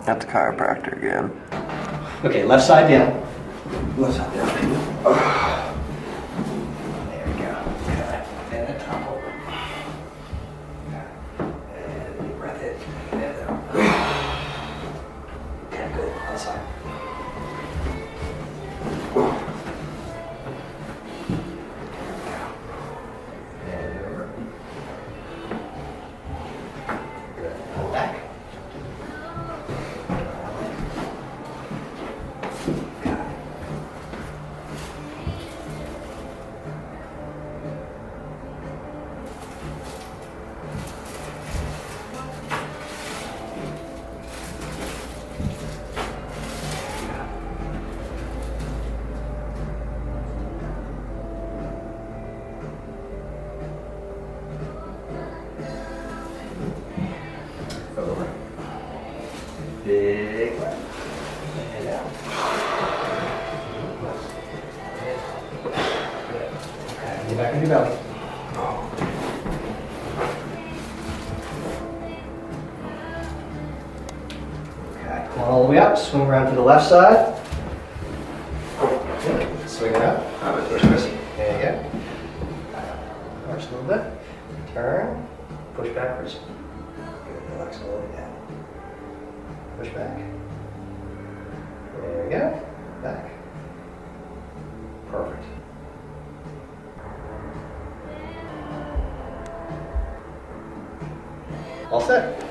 at the chiropractor again. Okay, left side down. Left side down. There we go. Okay. And then top over. And deep breath in. And out. Okay, good. Other side. And over. Good. Pull back. Over. Big breath. And out. Good. Okay, get back in your belly. Okay, come on all the way up. Swing around to the left side. Good. Swing it up. There you go. Arch a little bit. Turn. Push backwards. Good. Relax all the way down. Push back. There we go. Back. Perfect. All set.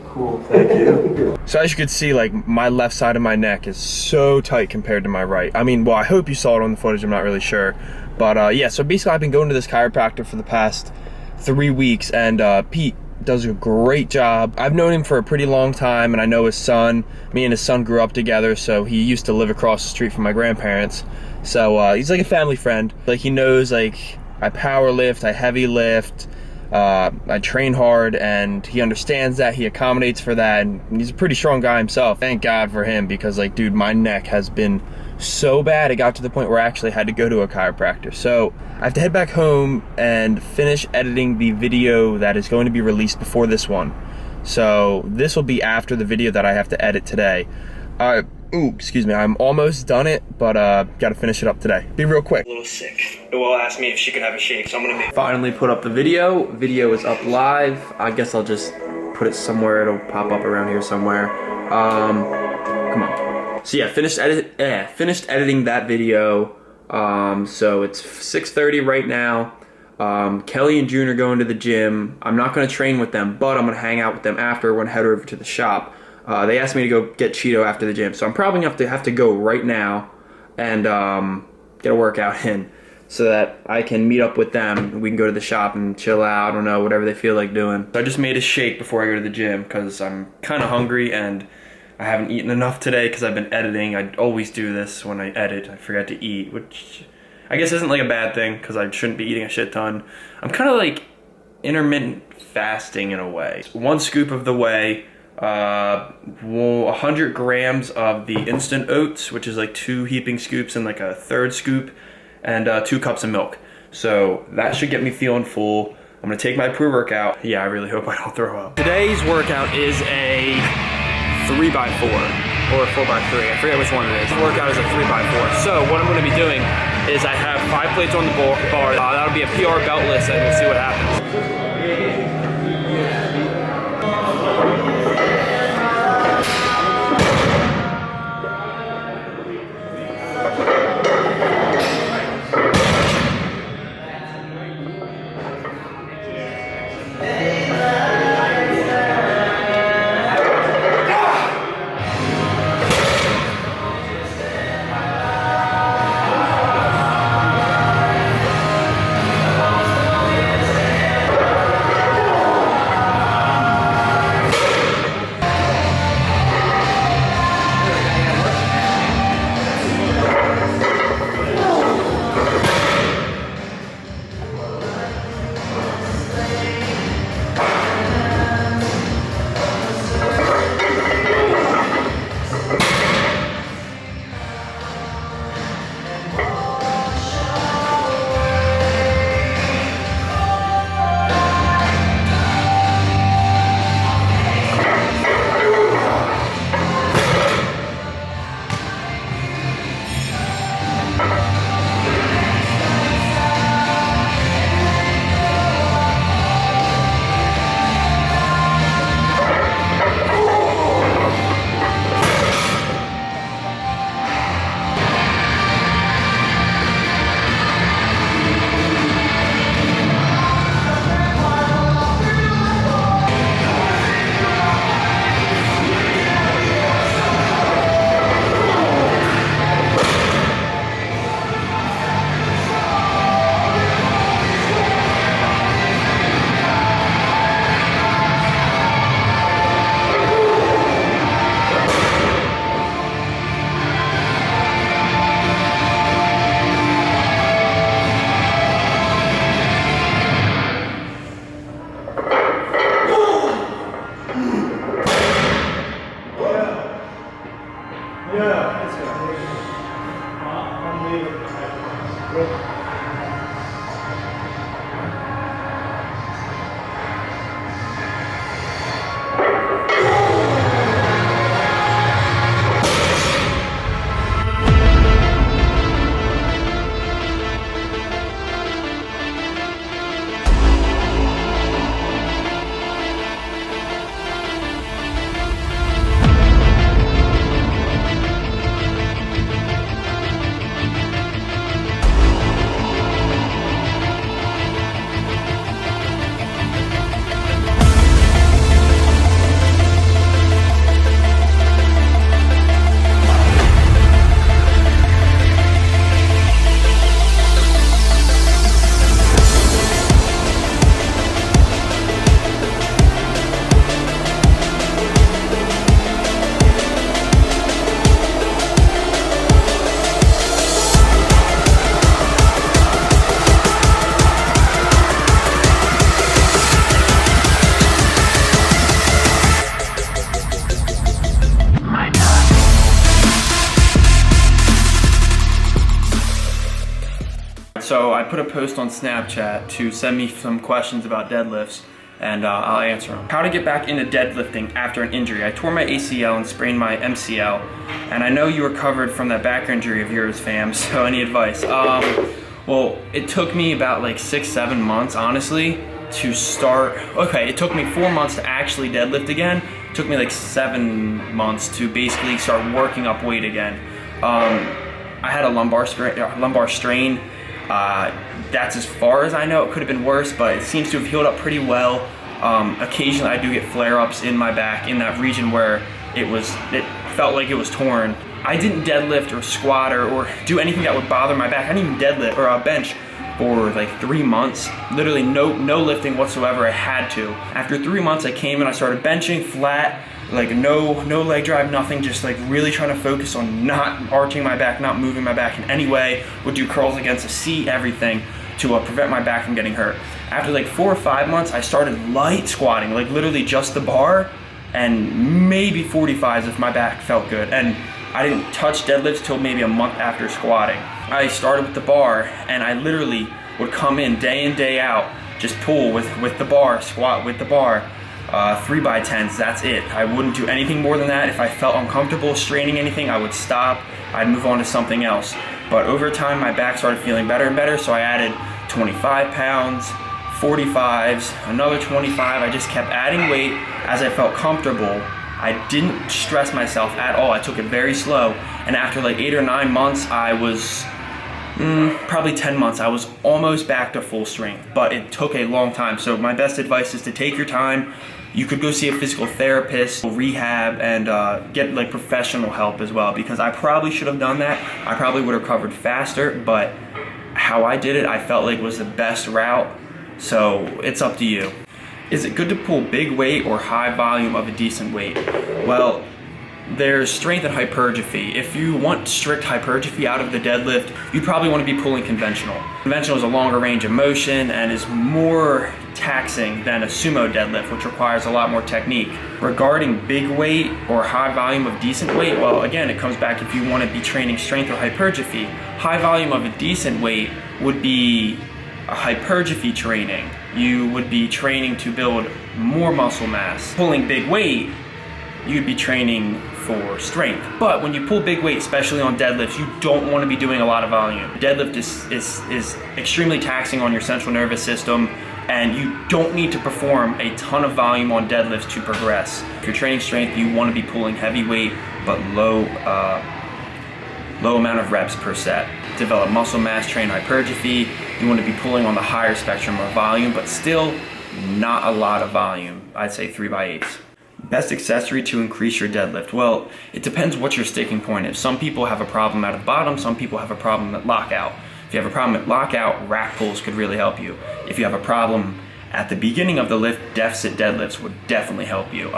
Cool, thank you. So as you can see, like, my left side of my neck is so tight compared to my right. I mean, well, I hope you saw it on the footage, I'm not really sure. But yeah, so basically I've been going to this chiropractor for the past 3 weeks, and Pete does a great job. I've known him for a pretty long time, and I know his son. Me and his son grew up together, so he used to live across the street from my grandparents. So he's like a family friend. Like, he knows, like, I power lift, I heavy lift, I train hard, and he understands that, he accommodates for that, and he's a pretty strong guy himself. Thank God for him, because, like, dude, my neck has been so bad, it got to the point where I actually had to go to a chiropractor. So I have to head back home and finish editing the video that is going to be released before this one. So this will be after the video that I have to edit today. Ooh, excuse me, I'm almost done it, but gotta finish it up today. Be real quick. A little sick. Will asked me if she could have a shake, so I'm gonna finally put up the video. Video is up live. I guess I'll just put it somewhere. It'll pop up around here somewhere. Come on. So yeah, finished editing that video. So it's 6:30 right now. Kelly and June are going to the gym. I'm not gonna train with them, but I'm gonna hang out with them after. We're gonna head over to the shop. They asked me to go get Cheeto after the gym, so I'm probably gonna have to go right now and get a workout in so that I can meet up with them and we can go to the shop and chill out, I don't know, whatever they feel like doing. So I just made a shake before I go to the gym because I'm kind of hungry and I haven't eaten enough today because I've been editing. I always do this when I edit. I forget to eat, which I guess isn't like a bad thing because I shouldn't be eating a shit ton. I'm kind of like intermittent fasting in a way. 1 scoop of the whey, 100 grams of the instant oats, which is like 2 heaping scoops and like a 1/3 scoop, and 2 cups of milk. So that should get me feeling full. I'm gonna take my pre-workout. Yeah, I really hope I don't throw up. Today's workout is a 3x4 or a 4x3. I forget which one it is. The workout is a 3x4. So what I'm gonna be doing is I have 5 plates on the bar. That'll be a PR belt list and we'll see what happens. put a post on Snapchat to send me some questions about deadlifts, and I'll answer them. How to get back into deadlifting after an injury. I tore my ACL and sprained my MCL, and I know you recovered from that back injury of yours, fam, so any advice? Well, it took me about like 6-7 months, honestly, to start. Okay, it took me 4 months to actually deadlift again. It took me like 7 months to basically start working up weight again. I had a lumbar strain. That's as far as I know. It could have been worse, but it seems to have healed up pretty well. Occasionally I do get flare-ups in my back in that region where it felt like it was torn. I didn't deadlift or squat or do anything that would bother my back. I didn't even deadlift or bench for like 3 months. Literally no lifting whatsoever. I had to. After 3 months, I came and I started benching flat, like no leg drive, nothing, just like really trying to focus on not arching my back, not moving my back in any way. Would do curls against a seat, everything to prevent my back from getting hurt. After like 4 or 5 months, I started light squatting, like literally just the bar and maybe 45s if my back felt good. And I didn't touch deadlifts till maybe a month after squatting. I started with the bar, and I literally would come in day out, just pull with the bar, squat with the bar, 3x10s, that's it. I wouldn't do anything more than that. If I felt uncomfortable straining anything, I would stop. I'd move on to something else. But over time, my back started feeling better and better, so I added 25 pounds, 45s, another 25. I just kept adding weight as I felt comfortable. I didn't stress myself at all. I took it very slow. And after like 8 or 9 months, I was, probably 10 months, I was almost back to full strength, but it took a long time. So my best advice is to take your time. You could go see a physical therapist, rehab, and get like professional help as well, because I probably should have done that. I probably would have recovered faster, but how I did it, I felt like was the best route. So it's up to you. Is it good to pull big weight or high volume of a decent weight? Well, there's strength and hypertrophy. If you want strict hypertrophy out of the deadlift, you probably want to be pulling conventional. Conventional is a longer range of motion and is more taxing than a sumo deadlift, which requires a lot more technique. Regarding big weight or high volume of decent weight, well, again, it comes back if you want to be training strength or hypertrophy. High volume of a decent weight would be a hypertrophy training. You would be training to build more muscle mass. Pulling big weight, you'd be training for strength. But when you pull big weight, especially on deadlifts, you don't want to be doing a lot of volume. Deadlift is extremely taxing on your central nervous system, and you don't need to perform a ton of volume on deadlifts to progress. If you're training strength, you want to be pulling heavy weight, but low amount of reps per set. Develop muscle mass, train hypertrophy. You want to be pulling on the higher spectrum of volume, but still not a lot of volume. I'd say 3x8s. Best accessory to increase your deadlift? Well, it depends what your sticking point is. Some people have a problem at the bottom, some people have a problem at lockout. If you have a problem at lockout, rack pulls could really help you. If you have a problem at the beginning of the lift, deficit deadlifts would definitely help you.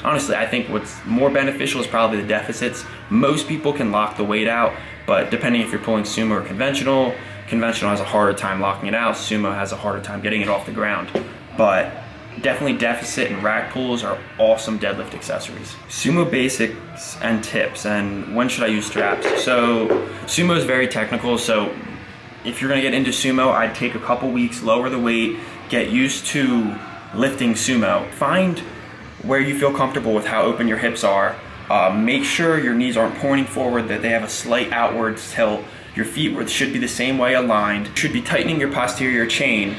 Honestly, I think what's more beneficial is probably the deficits. Most people can lock the weight out, but depending if you're pulling sumo or conventional has a harder time locking it out. Sumo has a harder time getting it off the ground. But definitely deficit and rack pulls are awesome deadlift accessories. Sumo basics and tips, and when should I use straps? So sumo is very technical, so if you're gonna get into sumo, I'd take a couple weeks, lower the weight, get used to lifting sumo. Find where you feel comfortable with how open your hips are. Make sure your knees aren't pointing forward, that they have a slight outward tilt. Your feet should be the same way aligned. You should be tightening your posterior chain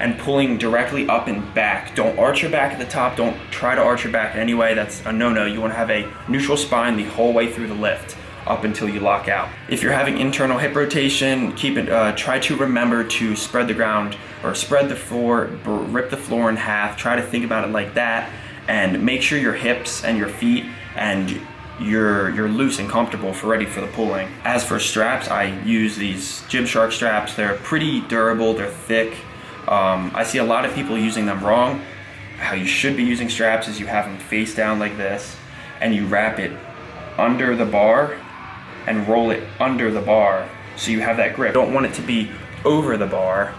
and pulling directly up and back. Don't arch your back at the top. Don't try to arch your back anyway. That's a no-no. You want to have a neutral spine the whole way through the lift up until you lock out. If you're having internal hip rotation, try to remember to spread the ground or spread the floor, rip the floor in half. Try to think about it like that, and make sure your hips and your feet and you're loose and comfortable ready for the pulling. As for straps, I use these Gymshark straps. They're pretty durable, they're thick. I see a lot of people using them wrong. How you should be using straps is you have them face down like this, and you wrap it under the bar and roll it under the bar so you have that grip. You don't want it to be over the bar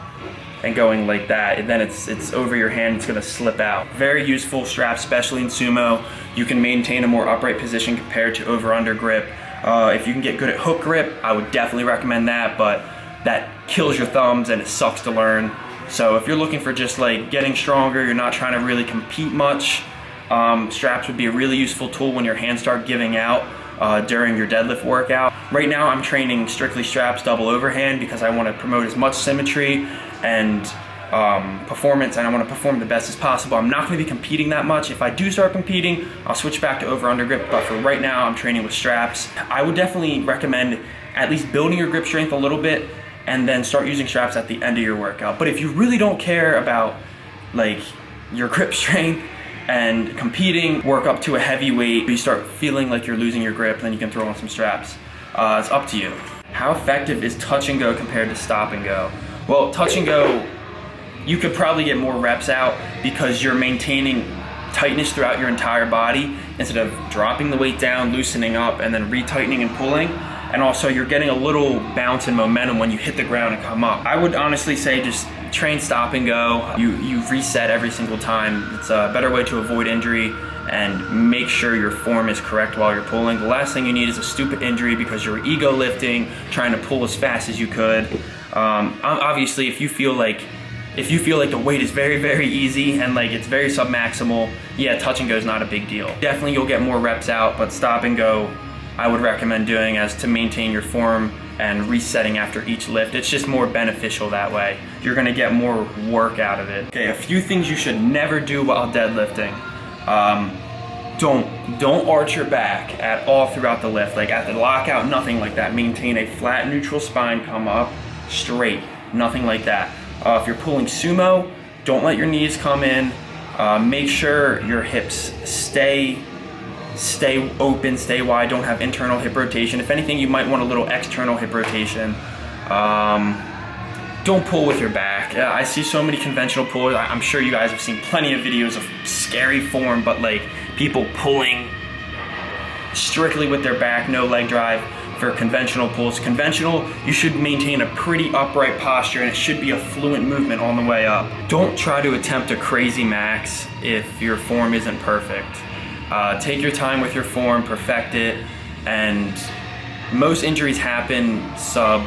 and going like that, and then it's over your hand, it's gonna slip out. Very useful strap, especially in sumo. You can maintain a more upright position compared to over-under grip. If you can get good at hook grip, I would definitely recommend that, but that kills your thumbs and it sucks to learn. So if you're looking for just like getting stronger, you're not trying to really compete much, straps would be a really useful tool when your hands start giving out during your deadlift workout. Right now I'm training strictly straps double overhand because I want to promote as much symmetry and performance, and I want to perform the best as possible. I'm not going to be competing that much. If I do start competing, I'll switch back to over-under grip, but for right now I'm training with straps. I would definitely recommend at least building your grip strength a little bit and then start using straps at the end of your workout. But if you really don't care about like your grip strength and competing, work up to a heavy weight, you start feeling like you're losing your grip, then you can throw on some straps. It's up to you. How effective is touch and go compared to stop and go? Well, touch and go, you could probably get more reps out because you're maintaining tightness throughout your entire body instead of dropping the weight down, loosening up, and then retightening and pulling. And also you're getting a little bounce and momentum when you hit the ground and come up. I would honestly say just train stop and go. You reset every single time. It's a better way to avoid injury and make sure your form is correct while you're pulling. The last thing you need is a stupid injury because you're ego lifting, trying to pull as fast as you could. Obviously, if you feel like the weight is very, very easy and like it's very submaximal, yeah, touch and go is not a big deal. Definitely you'll get more reps out, but stop and go I would recommend doing as to maintain your form and resetting after each lift. It's just more beneficial that way. You're gonna get more work out of it. Okay, a few things you should never do while deadlifting. Don't arch your back at all throughout the lift. Like at the lockout, nothing like that. Maintain a flat, neutral spine, come up straight, nothing like that. If you're pulling sumo, don't let your knees come in. Make sure your hips stay open, stay wide, don't have internal hip rotation. If anything, you might want a little external hip rotation. Don't pull with your back. I see so many conventional pullers. I'm sure you guys have seen plenty of videos of scary form, but like people pulling strictly with their back, no leg drive. For conventional pulls, you should maintain a pretty upright posture and it should be a fluent movement on the way up. Don't try to attempt a crazy max if your form isn't perfect. Take your time with your form, perfect it, and most injuries happen sub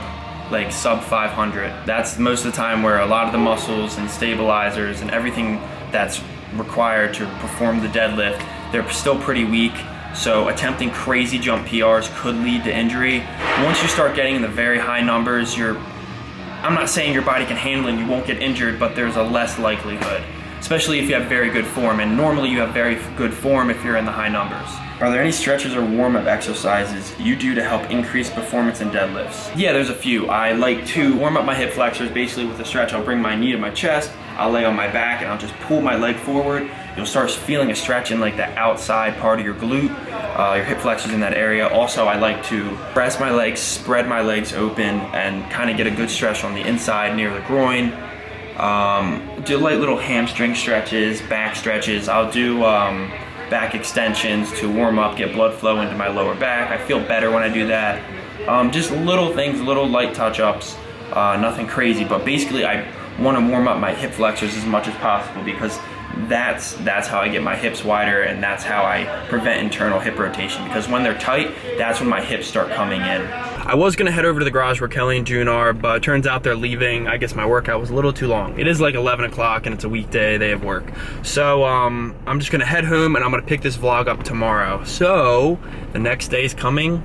500. That's most of the time where a lot of the muscles and stabilizers and everything that's required to perform the deadlift, they're still pretty weak. So attempting crazy jump PRs could lead to injury. Once you start getting in the very high numbers, I'm not saying your body can handle it and you won't get injured, but there's a less likelihood, especially if you have very good form, and normally you have very good form if you're in the high numbers. Are there any stretches or warm-up exercises you do to help increase performance in deadlifts? Yeah, there's a few. I like to warm up my hip flexors. Basically with a stretch, I'll bring my knee to my chest, I'll lay on my back, and I'll just pull my leg forward. You'll start feeling a stretch in like the outside part of your glute, your hip flexors in that area. Also, I like to press my legs, spread my legs open, and kind of get a good stretch on the inside near the groin. Do light little hamstring stretches, back stretches. I'll do back extensions to warm up, get blood flow into my lower back. I feel better when I do that. Just little things, little light touch-ups, nothing crazy, but basically I want to warm up my hip flexors as much as possible because that's how I get my hips wider, and that's how I prevent internal hip rotation, because when they're tight, that's when my hips start coming in. I was gonna head over to the garage where Kelly and June are, but it turns out they're leaving. I guess my workout was a little too long. It is like 11 o'clock and it's a weekday, they have work. So I'm just gonna head home and I'm gonna pick this vlog up tomorrow. So the next day is coming.